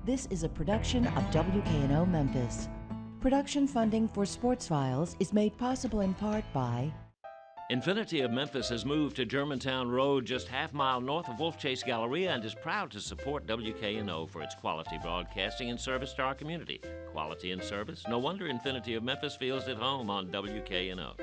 This is a production of WKNO Memphis. Production funding for Sports Files is made possible in part by Infinity of Memphis has moved to Germantown Road, just half-mile north of Wolf Chase Galleria, and is proud to support WKNO for its quality broadcasting and service to our community. Quality and service? No wonder Infinity of Memphis feels at home on WKNO.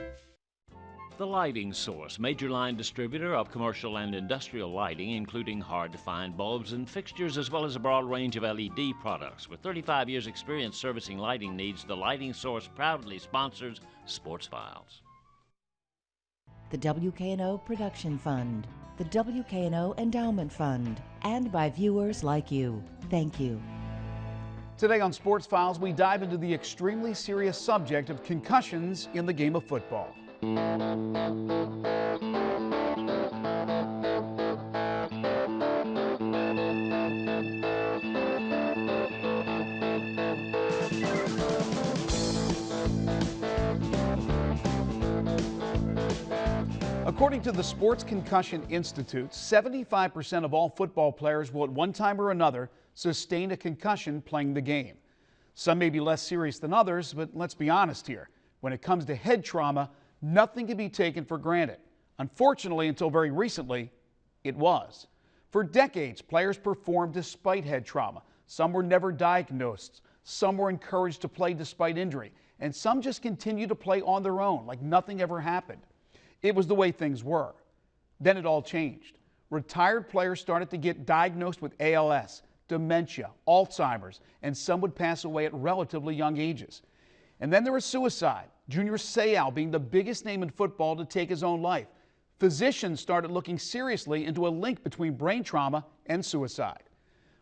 The Lighting Source, major line distributor of commercial and industrial lighting, including hard-to-find bulbs and fixtures, as well as a broad range of LED products. With 35 years' experience servicing lighting needs, The Lighting Source proudly sponsors Sports Files. The WKNO Production Fund, the WKNO Endowment Fund, and by viewers like you. Thank you. Today on Sports Files, we dive into the extremely serious subject of concussions in the game of football. According to the Sports Concussion Institute, 75% of all football players will at one time or another sustain a concussion playing the game. Some may be less serious than others, but let's be honest here. When it comes to head trauma, nothing can be taken for granted. Unfortunately, until very recently, it was. For decades, players performed despite head trauma. Some were never diagnosed. Some were encouraged to play despite injury. And some just continued to play on their own, like nothing ever happened. It was the way things were. Then it all changed. Retired players started to get diagnosed with ALS, dementia, Alzheimer's, and some would pass away at relatively young ages. And then there was suicide. Junior Seau being the biggest name in football to take his own life. Physicians started looking seriously into a link between brain trauma and suicide.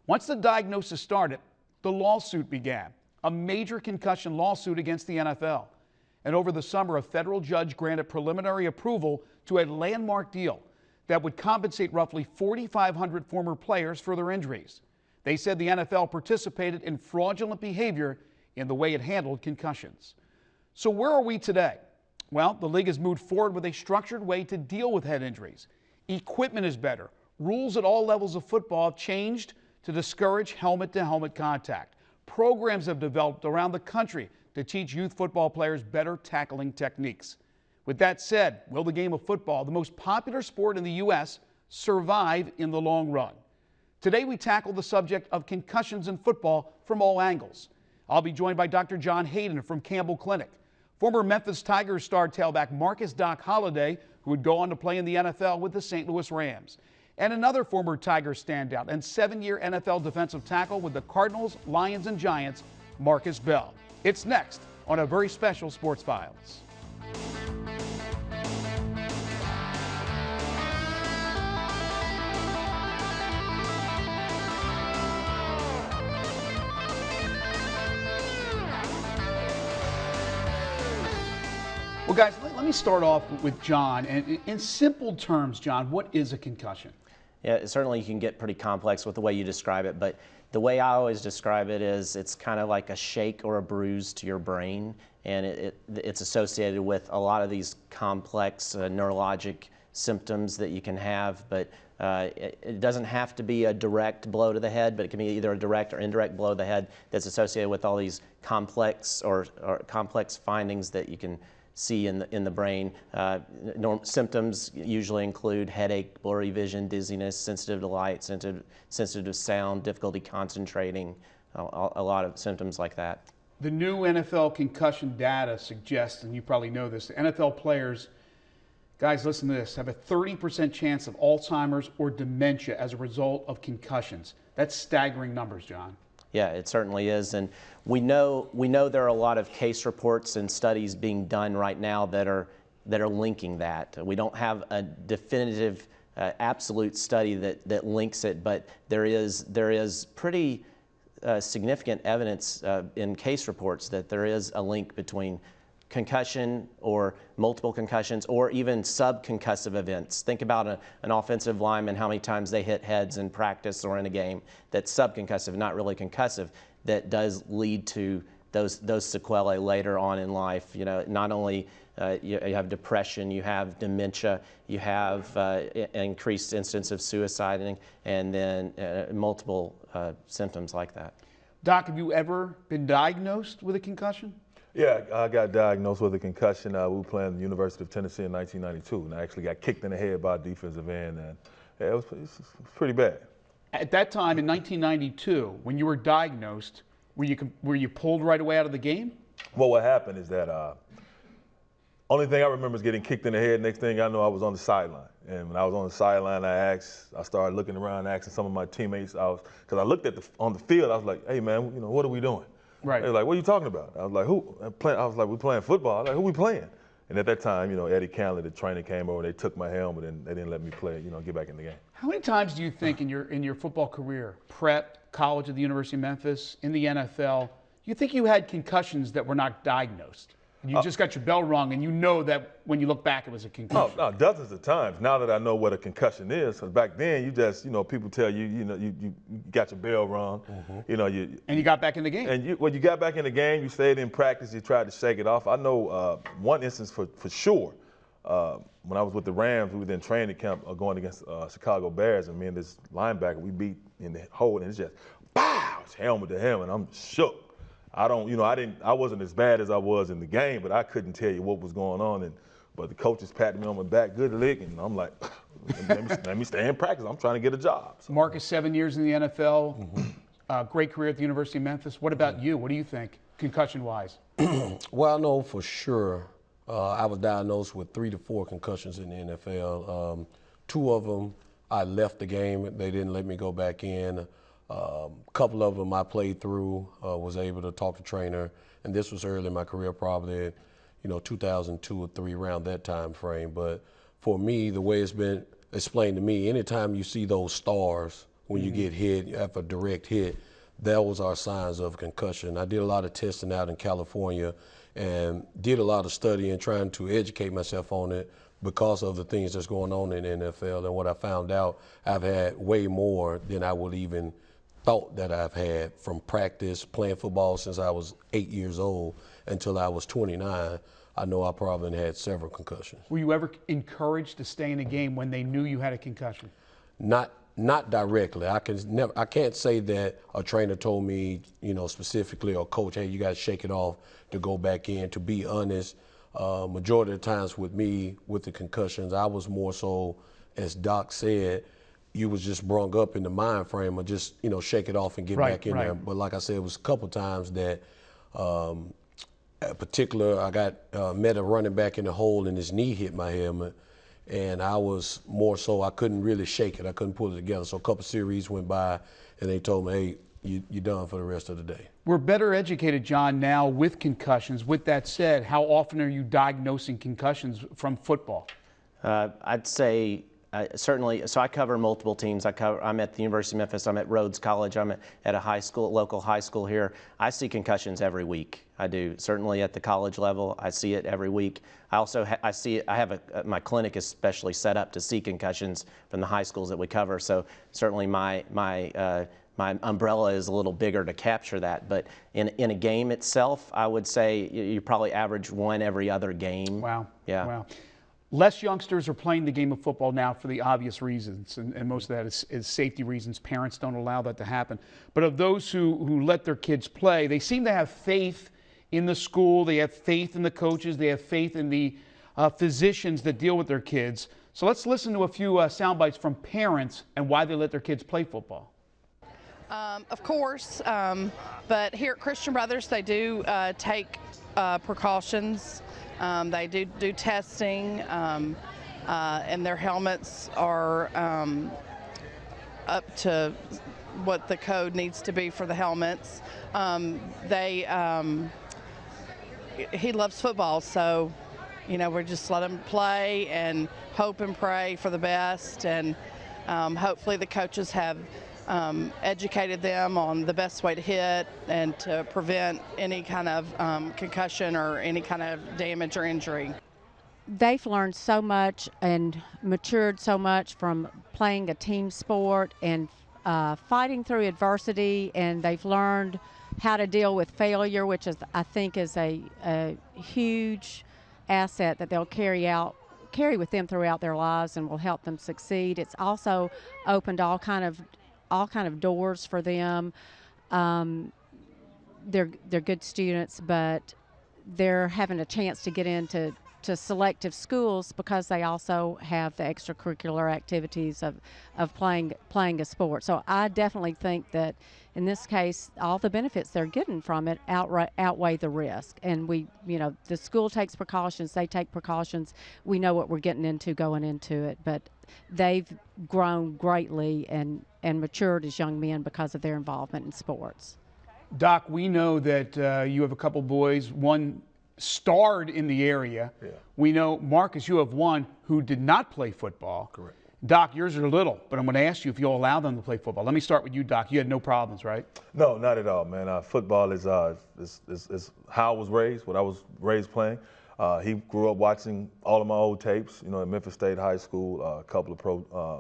Once the diagnosis started, the lawsuit began, a major concussion lawsuit against the NFL. And over the summer, a federal judge granted preliminary approval to a landmark deal that would compensate roughly 4,500 former players for their injuries. They said the NFL participated in fraudulent behavior in the way it handled concussions. So where are we today? Well, the league has moved forward with a structured way to deal with head injuries. Equipment is better. Rules at all levels of football have changed to discourage helmet-to-helmet contact. Programs have developed around the country to teach youth football players better tackling techniques. With that said, will the game of football, the most popular sport in the U.S., survive in the long run? Today we tackle the subject of concussions in football from all angles. I'll be joined by Dr. John Hayden from Campbell Clinic, former Memphis Tigers star tailback Marcus Doc Holliday, who would go on to play in the NFL with the St. Louis Rams, and another former Tigers standout and 7-year NFL defensive tackle with the Cardinals, Lions, and Giants, Marcus Bell. It's next on a very special Sports Files. Well, guys, let me start off with John. And in simple terms, John, what is a concussion? Yeah, certainly you can get pretty complex with the way you describe it, but the way I always describe it is it's kind of like a shake or a bruise to your brain, and it's associated with a lot of these complex neurologic symptoms that you can have, but it doesn't have to be a direct blow to the head, but it can be either a direct or indirect blow to the head that's associated with all these complex or complex findings that you can see in the brain. Symptoms usually include headache, blurry vision, dizziness, sensitive to light, sensitive to sound, difficulty concentrating, a lot of symptoms like that. The new NFL concussion data suggests, and you probably know this, the NFL players, guys, listen to this, have a 30% chance of Alzheimer's or dementia as a result of concussions. That's staggering numbers, John. Yeah, it certainly is, and we know there are a lot of case reports and studies being done right now that are linking that. We don't have a definitive, absolute study that links it, but there is pretty significant evidence in case reports that there is a link between concussion or multiple concussions or even subconcussive events. Think about an offensive lineman, how many times they hit heads in practice or in a game. That's subconcussive, not really concussive, that does lead to those sequelae later on in life. You know, not only you have depression, you have dementia, you have increased incidence of suicide, and then multiple symptoms like that. Doc, have you ever been diagnosed with a concussion? Yeah, I got diagnosed with a concussion. We were playing at the University of Tennessee in 1992, and I actually got kicked in the head by a defensive end, and yeah, it was pretty bad. At that time in 1992, when you were diagnosed, were you pulled right away out of the game? Well, what happened is that only thing I remember is getting kicked in the head. Next thing I know, I was on the sideline. And when I was on the sideline, I started looking around, asking some of my teammates. Because I looked on the field, I was like, "Hey man, what are we doing?" Right. They were like, "What are you talking about?" I was like, "Who?" I was like, "We're playing football." I was like, "Who we playing?" And at that time, Eddie Canley, the trainer, came over. They took my helmet and they didn't let me play. Get back in the game. How many times do you think in your football career, prep, college at the University of Memphis, in the NFL, you think you had concussions that were not diagnosed? You just got your bell rung, and you know that when you look back, it was a concussion. Oh, no, dozens of times. Now that I know what a concussion is, because back then you just, people tell you, you got your bell rung, And you got back in the game. And you got back in the game, you stayed in practice, you tried to shake it off. I know one instance for sure. When I was with the Rams, we were in training camp going against Chicago Bears, and me and this linebacker, we beat in the hole, and it's just, pow, it's helmet to helmet, and I'm shook. I wasn't as bad as I was in the game, but I couldn't tell you what was going on. But the coaches patted me on my back, good lick, and I'm like, let me stay in practice. I'm trying to get a job. So. Marcus, 7 years in the NFL, great career at the University of Memphis. What about you? What do you think, concussion-wise? Well, I know for sure I was diagnosed with 3 to 4 concussions in the NFL. 2 of them, I left the game. They didn't let me go back in. A couple of them I played through, was able to talk to trainer, and this was early in my career, probably, 2002 or 3, around that time frame. But for me, the way it's been explained to me, anytime you see those stars when you get hit, you have a direct hit, those are signs of concussion. I did a lot of testing out in California and did a lot of studying, trying to educate myself on it because of the things that's going on in the NFL. And what I found out, I've had way more than I would even thought that I've had from practice, playing football since I was 8 years old until I was 29. I know I probably had several concussions. Were you ever encouraged to stay in a game when they knew you had a concussion? Not directly. I can't say that a trainer told me, specifically, or coach, hey, you got to shake it off to go back in. To be honest, majority of the times with me, with the concussions, I was more so, as Doc said, you was just brung up in the mind frame of just, shake it off and get back in there. But like I said, it was a couple times that, in particular, I got met a running back in the hole and his knee hit my helmet. And I was more so, I couldn't really shake it. I couldn't pull it together. So a couple series went by and they told me, hey, you're done for the rest of the day. We're better educated, John, now with concussions. With that said, how often are you diagnosing concussions from football? I'd say certainly, so I cover multiple teams. I'm at the University of Memphis, I'm at Rhodes College, I'm at a high school, local high school here. I see concussions every week. I do. Certainly at the college level, I see it every week. I also I see it. I have my clinic is specially set up to see concussions from the high schools that we cover. So certainly my umbrella is a little bigger to capture that. But in a game itself, I would say you probably average 1 every other game. Wow. Yeah. Wow. Less youngsters are playing the game of football now for the obvious reasons, and most of that is safety reasons. Parents don't allow that to happen. But of those who let their kids play, they seem to have faith in the school, they have faith in the coaches, they have faith in the physicians that deal with their kids. So let's listen to a few sound bites from parents and why they let their kids play football. Of course, but here at Christian Brothers, they do take precautions. They do testing, and their helmets are up to what the code needs to be for the helmets. He loves football, so we just let him play and hope and pray for the best, and hopefully the coaches have educated them on the best way to hit and to prevent any kind of concussion or any kind of damage or injury. They've learned so much and matured so much from playing a team sport and fighting through adversity, and they've learned how to deal with failure, which is, I think, is a huge asset that they'll carry with them throughout their lives and will help them succeed. It's also opened all kind of doors for them. They're good students, but they're having a chance to get into selective schools because they also have the extracurricular activities of playing a sport. So I definitely think that in this case, all the benefits they're getting from it outweigh the risk. And the school takes precautions, they take precautions. We know what we're getting into going into it, but they've grown greatly and matured as young men because of their involvement in sports. Doc, we know that you have a couple boys, one starred in the area. Yeah. We know, Marcus, you have one who did not play football. Correct. Doc, yours are little, but I'm going to ask you if you'll allow them to play football. Let me start with you, Doc. You had no problems, right? No, not at all, man. Football is how I was raised, what I was raised playing. He grew up watching all of my old tapes, at Memphis State High School, a couple of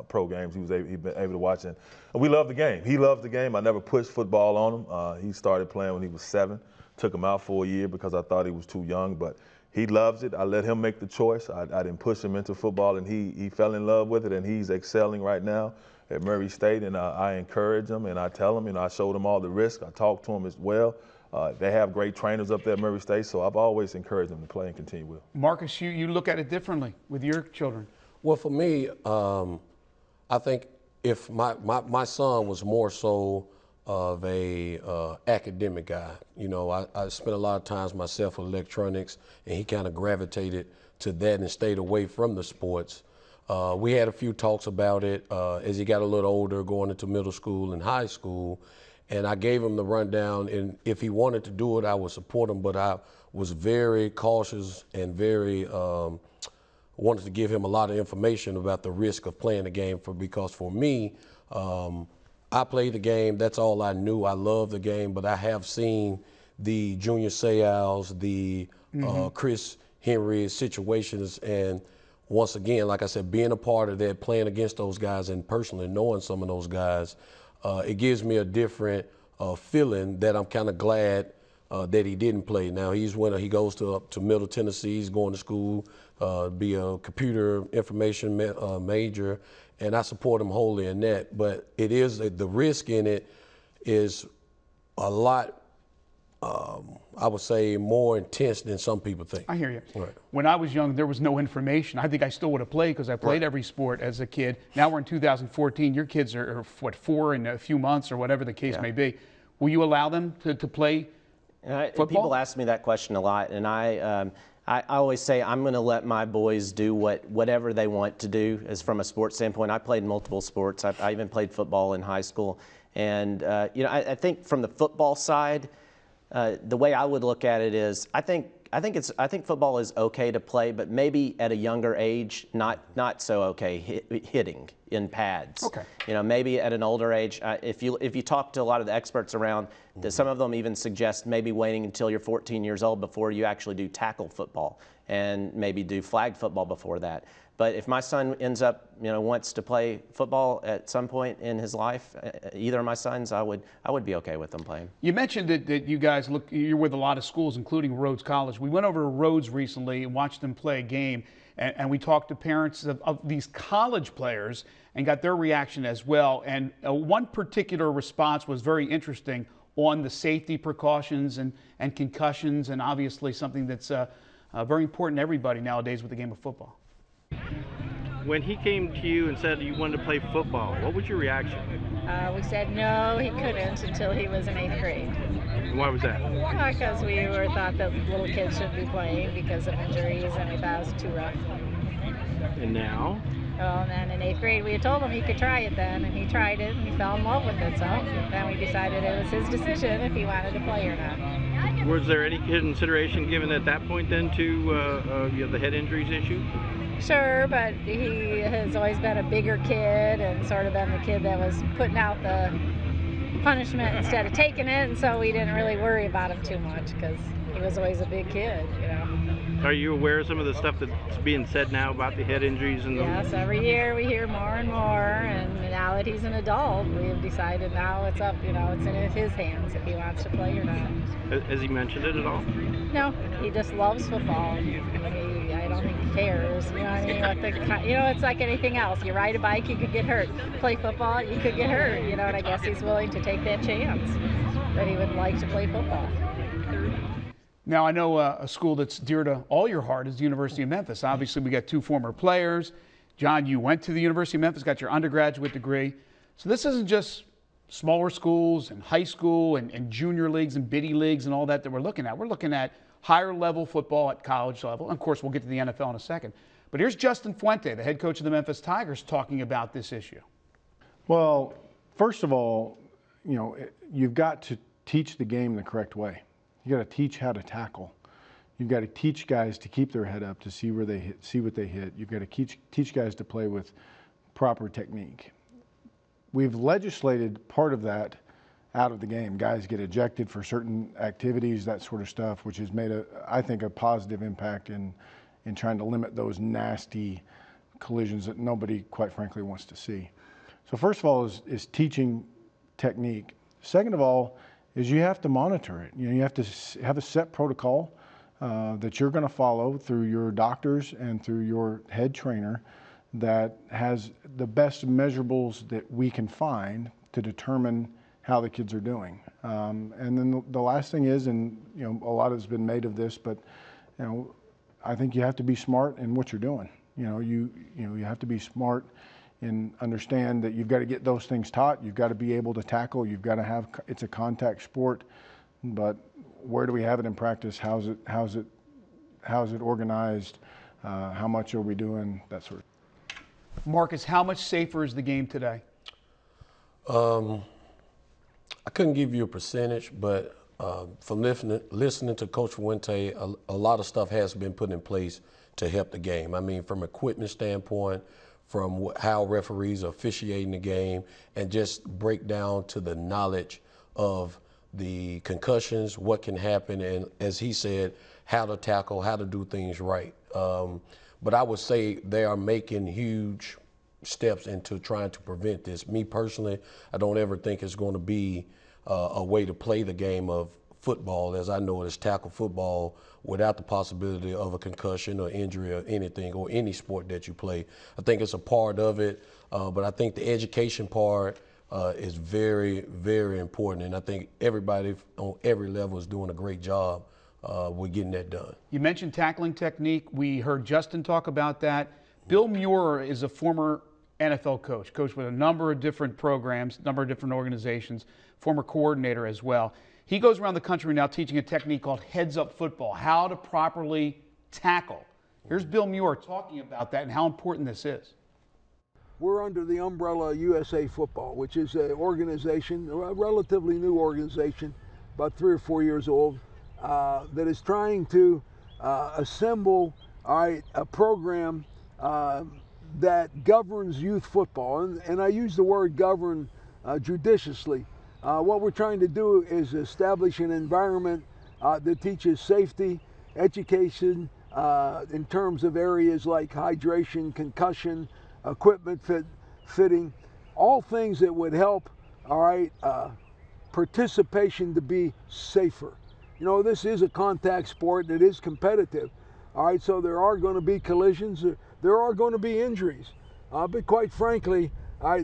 pro games he'd been able to watch. And we love the game. He loves the game. I never pushed football on him. He started playing when he was 7. Took him out for a year because I thought he was too young, but he loves it. I let him make the choice. I didn't push him into football, and he fell in love with it, and he's excelling right now at Murray State, and I encourage him, and I tell him, I showed him all the risk. I talked to him as well. They have great trainers up there at Murray State, so I've always encouraged them to play and continue with. Marcus, you look at it differently with your children. Well, for me, I think if my son was more so of a academic guy. I spent a lot of times myself with electronics, and he kind of gravitated to that and stayed away from the sports. We had a few talks about it as he got a little older, going into middle school and high school, and I gave him the rundown, and if he wanted to do it, I would support him, but I was very cautious and very wanted to give him a lot of information about the risk of playing the game because for me, I played the game. That's all I knew. I love the game, but I have seen the Junior Seau's, the Chris Henry situations, and once again, like I said, being a part of that, playing against those guys, and personally knowing some of those guys, it gives me a different feeling that I'm kind of glad that he didn't play. Now he goes to Middle Tennessee. He's going to school, be a computer information major. And I support him wholly in that, but it is the risk in it is a lot, I would say, more intense than some people think. I hear you. Right. When I was young, there was no information. I think I still would have played because I played every sport as a kid. Now we're in 2014. Your kids are 4 in a few months or whatever the case may be. Will you allow them to play football? People ask me that question a lot, and I always say I'm going to let my boys do whatever they want to do as from a sports standpoint. I played multiple sports. I even played football in high school. And, I think from the football side, the way I would look at it is I think football is okay to play, but maybe at a younger age, not so okay hitting in pads. Okay. Maybe at an older age, if you talk to a lot of the experts around, some of them even suggest maybe waiting until you're 14 years old before you actually do tackle football, and maybe do flag football before that. But if my son ends up, wants to play football at some point in his life, either of my sons, I would be okay with them playing. You mentioned that you guys you're with a lot of schools, including Rhodes College. We went over to Rhodes recently and watched them play a game, and we talked to parents of these college players and got their reaction as well. And one particular response was very interesting on the safety precautions and concussions, and obviously something that's very important to everybody nowadays with the game of football. When he came to you and said you wanted to play football, what was your reaction? We said no, he couldn't until he was in 8th grade. And why was that? Because we thought that little kids shouldn't be playing because of injuries, and we thought it was too rough. And now? Well, and then in 8th grade we had told him he could try it then, and he tried it, and he fell in love with it. So then we decided it was his decision if he wanted to play or not. Was there any consideration given at that point then to the head injuries issue? Sure, but he has always been a bigger kid and sort of been the kid that was putting out the punishment instead of taking it, and so we didn't really worry about him too much because he was always a big kid, Are you aware of some of the stuff that's being said now about the head injuries? And Yes, every year we hear more and more, and now that he's an adult, we have decided now it's up, it's in his hands if he wants to play or not. Has he mentioned it at all? No, he just loves football. I don't think he cares. You know what I mean? It's like anything else. You ride a bike, you could get hurt. Play football, you could get hurt. And I guess he's willing to take that chance that he would like to play football. Now, I know a school that's dear to all your heart is the University of Memphis. Obviously, we got 2 former players. John, you went to the University of Memphis, got your undergraduate degree. So this isn't just smaller schools and high school and junior leagues and biddy leagues and all that we're looking at. We're looking at higher level football at college level. And of course, we'll get to the NFL in a second. But here's Justin Fuente, the head coach of the Memphis Tigers, talking about this issue. Well, first of all, you've got to teach the game the correct way. You got to teach how to tackle. You've got to teach guys to keep their head up to see where they hit, see what they hit. You've got to teach guys to play with proper technique. We've legislated part of that out of the game. Guys get ejected for certain activities, that sort of stuff, which has made, I think, a positive impact in trying to limit those nasty collisions that nobody, quite frankly, wants to see. So first of all is teaching technique. Second of all is you have to monitor it. You have to have a set protocol that you're going to follow through your doctors and through your head trainer that has the best measurables that we can find to determine how the kids are doing. And then the last thing is, and a lot has been made of this, but I think you have to be smart in what you're doing. You have to be smart and understand that you've got to get those things taught. You've got to be able to tackle. You've got to have. It's a contact sport, but where do we have it in practice? How's it organized? How much are we doing? That sort of. Marcus, how much safer is the game today? I couldn't give you a percentage, but from listening to Coach Fuente, a lot of stuff has been put in place to help the game. I mean, from equipment standpoint, from how referees are officiating the game, and just break down to the knowledge of the concussions, what can happen, and as he said, how to tackle, how to do things right. But I would say they are making huge steps into trying to prevent this. Me personally, I don't ever think it's going to be a way to play the game of football as I know it is tackle football without the possibility of a concussion or injury or anything or any sport that you play. I think it's a part of it, but I think the education part is very, very important, and I think everybody on every level is doing a great job with getting that done. You mentioned tackling technique. We heard Justin talk about that. Bill Muir is a former NFL coach with a number of different programs, a number of different organizations, former coordinator as well. He goes around the country now teaching a technique called heads-up football, how to properly tackle. Here's Bill Muir talking about that and how important this is. We're under the umbrella of USA Football, which is an organization, a relatively new organization, about 3 or 4 years old, that is trying to assemble a program that governs youth football. And I use the word govern judiciously. What we're trying to do is establish an environment that teaches safety, education in terms of areas like hydration, concussion, equipment fitting, all things that would help, participation to be safer. This is a contact sport that is competitive. So there are going to be collisions, there are going to be injuries. But quite frankly,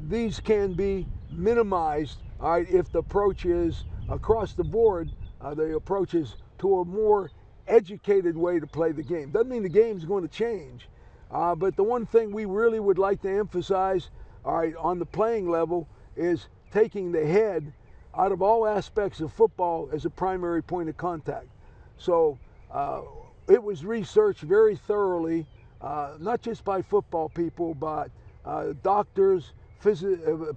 these can be minimized if the approach is across the board, the approach is to a more educated way to play the game. Doesn't mean the game's going to change, but the one thing we really would like to emphasize, on the playing level is taking the head out of all aspects of football as a primary point of contact. So it was researched very thoroughly, not just by football people, but doctors,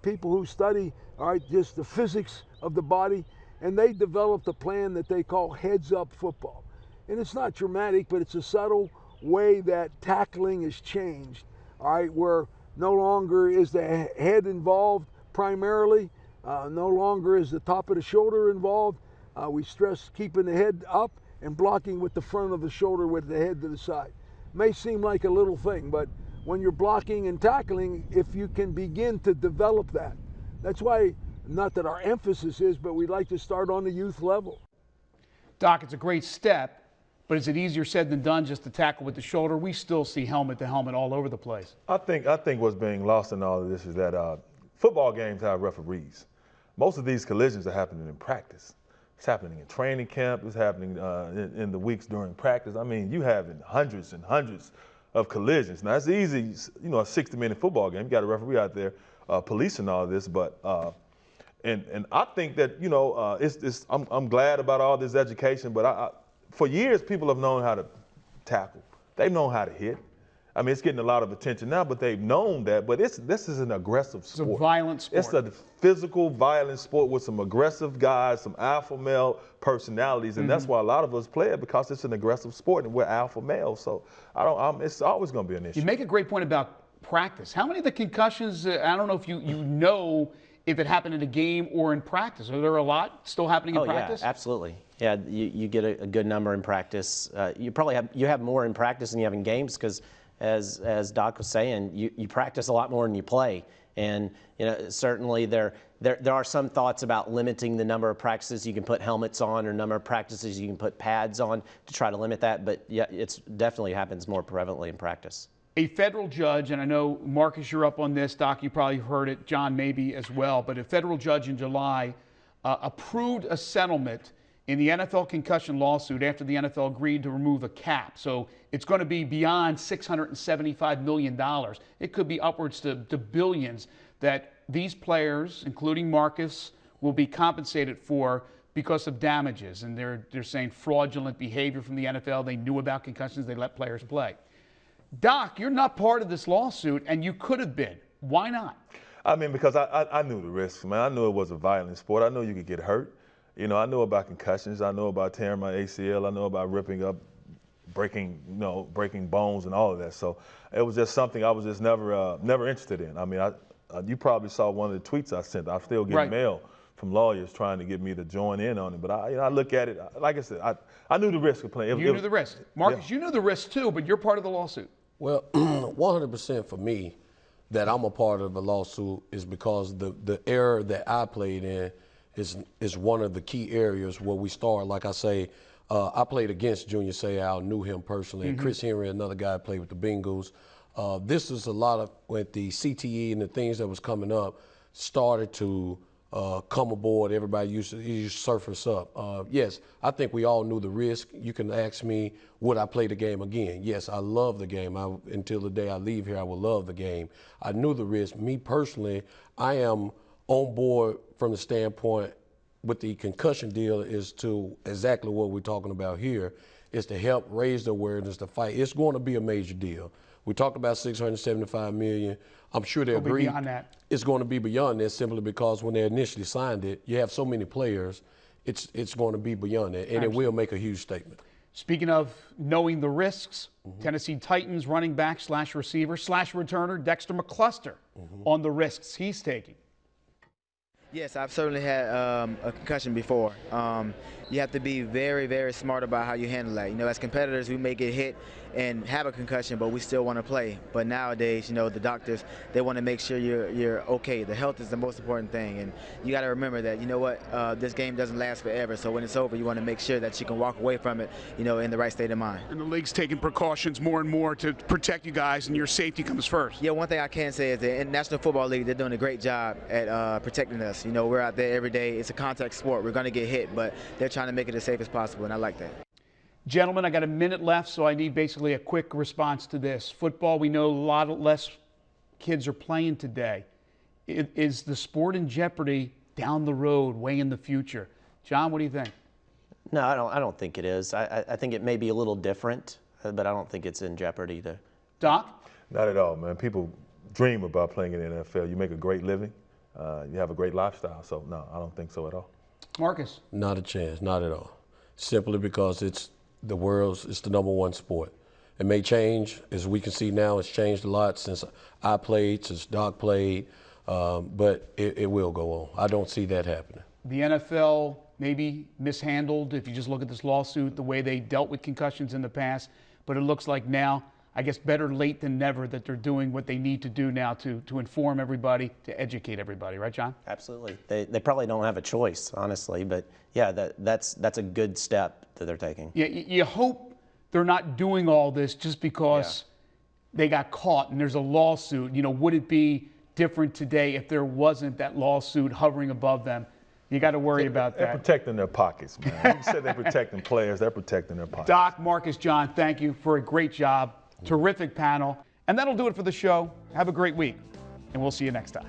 people who study just the physics of the body, and they developed a plan that they call heads-up football. And it's not dramatic, but it's a subtle way that tackling is changed, where no longer is the head involved primarily, no longer is the top of the shoulder involved. We stress keeping the head up and blocking with the front of the shoulder with the head to the side. May seem like a little thing, but when you're blocking and tackling, if you can begin to develop that, that's why, not that our emphasis is, but we'd like to start on the youth level. Doc, it's a great step, but is it easier said than done just to tackle with the shoulder? We still see helmet to helmet all over the place. I think what's being lost in all of this is that football games have referees. Most of these collisions are happening in practice. It's happening in training camp. It's happening in the weeks during practice. I mean, you have hundreds and hundreds of collisions. Now, it's easy, a 60-minute football game. You got a referee out there policing all of this, but and I think that I'm glad about all this education, but for years people have known how to tackle. They've known how to hit. I mean, it's getting a lot of attention now, but they've known that. But this is an aggressive sport. It's a violent sport. It's a physical, violent sport with some aggressive guys, some alpha male personalities, and that's why a lot of us play it, because it's an aggressive sport and we're alpha males. So it's always going to be an issue. You make a great point about practice. How many of the concussions? I don't know if you know if it happened in a game or in practice. Are there a lot still happening in practice? Yeah, absolutely. Yeah, you get a good number in practice. You probably have more in practice than you have in games because, as Doc was saying, you practice a lot more than you play. And certainly there are some thoughts about limiting the number of practices you can put helmets on or number of practices you can put pads on to try to limit that. But yeah, it's definitely happens more prevalently in practice. A federal judge, and I know, Marcus, you're up on this, Doc, you probably heard it, John maybe as well, but a federal judge in July approved a settlement in the NFL concussion lawsuit after the NFL agreed to remove a cap. So it's going to be beyond $675 million. It could be upwards to billions that these players, including Marcus, will be compensated for because of damages. And they're saying fraudulent behavior from the NFL. They knew about concussions. They let players play. Doc, you're not part of this lawsuit, and you could have been. Why not? I mean, because I knew the risks, man. I knew it was a violent sport. I knew you could get hurt. I know about concussions. I know about tearing my ACL. I know about ripping up, breaking bones and all of that. So it was just something I was just never interested in. I mean, you probably saw one of the tweets I sent. I still get mail from lawyers trying to get me to join in on it. But I look at it, like I said, I knew the risk of playing. You knew the risk. Marcus, you knew the risk too, but you're part of the lawsuit. Well, 100% for me that I'm a part of the lawsuit is because the era that I played in is one of the key areas where we start. Like I say, I played against Junior Seau, knew him personally, and Chris Henry, another guy, played with the Bengals. This is a lot of, with the CTE and the things that was coming up, started to come aboard. Everybody used to surface up. Yes, I think we all knew the risk. You can ask me, would I play the game again? Yes, I love the game. Until the day I leave here, I will love the game. I knew the risk. Me personally, I am on board from the standpoint with the concussion deal is to exactly what we're talking about here, is to help raise the awareness, to fight. It's going to be a major deal. We talked about $675 million. I'm sure they agree. Beyond that. It's going to be beyond that simply because when they initially signed it, you have so many players, it's going to be beyond that, and it will make a huge statement. Speaking of knowing the risks, Tennessee Titans running back / receiver / returner Dexter McCluster on the risks he's taking. Yes, I've certainly had a concussion before. You have to be very, very smart about how you handle that. As competitors, we may get hit and have a concussion, but we still want to play. But nowadays, the doctors, they want to make sure you're okay. The health is the most important thing, and you got to remember that, this game doesn't last forever. So when it's over, you want to make sure that you can walk away from it, in the right state of mind. And the league's taking precautions more and more to protect you guys, and your safety comes first. Yeah, one thing I can say is the National Football League, they're doing a great job at protecting us. We're out there every day. It's a contact sport. We're going to get hit, but they're trying to make it as safe as possible, and I like that. Gentlemen, I got a minute left, so I need basically a quick response to this. Football, we know a lot less kids are playing today. Is the sport in jeopardy down the road, way in the future? John, what do you think? No, I don't think it is. I think it may be a little different, but I don't think it's in jeopardy. Doc? Not at all, man. People dream about playing in the NFL. You make a great living. You have a great lifestyle. So, no, I don't think so at all. Marcus? Not a chance, not at all. Simply because it's the number one sport. It may change, as we can see now, it's changed a lot since I played, since Doc played, but it will go on. I don't see that happening. The NFL maybe mishandled if you just look at this lawsuit, the way they dealt with concussions in the past. But it looks like now, I guess better late than never, that they're doing what they need to do now to inform everybody, to educate everybody. Right, John? Absolutely. They probably don't have a choice, honestly. But yeah, that's a good step that they're taking. Yeah, you hope they're not doing all this just because they got caught and there's a lawsuit. You know, would it be different today if there wasn't that lawsuit hovering above them? You got to worry about that. They're protecting their pockets, man. You said they're protecting players. They're protecting their pockets. Doc, Marcus, John, thank you for a great job. Terrific panel. And that'll do it for the show. Have a great week, and we'll see you next time.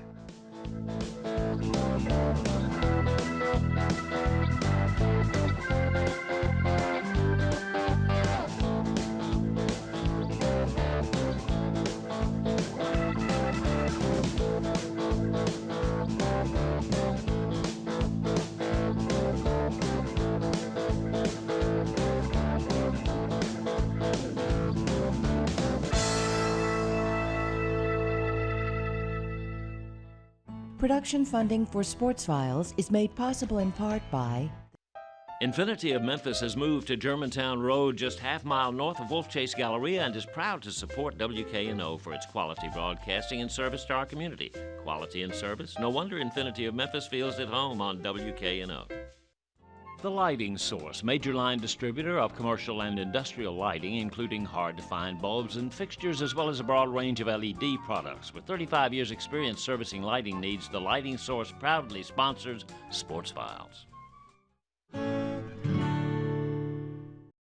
Production funding for Sports Files is made possible in part by Infinity of Memphis has moved to Germantown Road, just half-mile north of Wolf Chase Galleria, and is proud to support WKNO for its quality broadcasting and service to our community. Quality and service? No wonder Infinity of Memphis feels at home on WKNO. The Lighting Source, major line distributor of commercial and industrial lighting, including hard-to-find bulbs and fixtures, as well as a broad range of LED products. With 35 years' experience servicing lighting needs, The Lighting Source proudly sponsors Sports Files.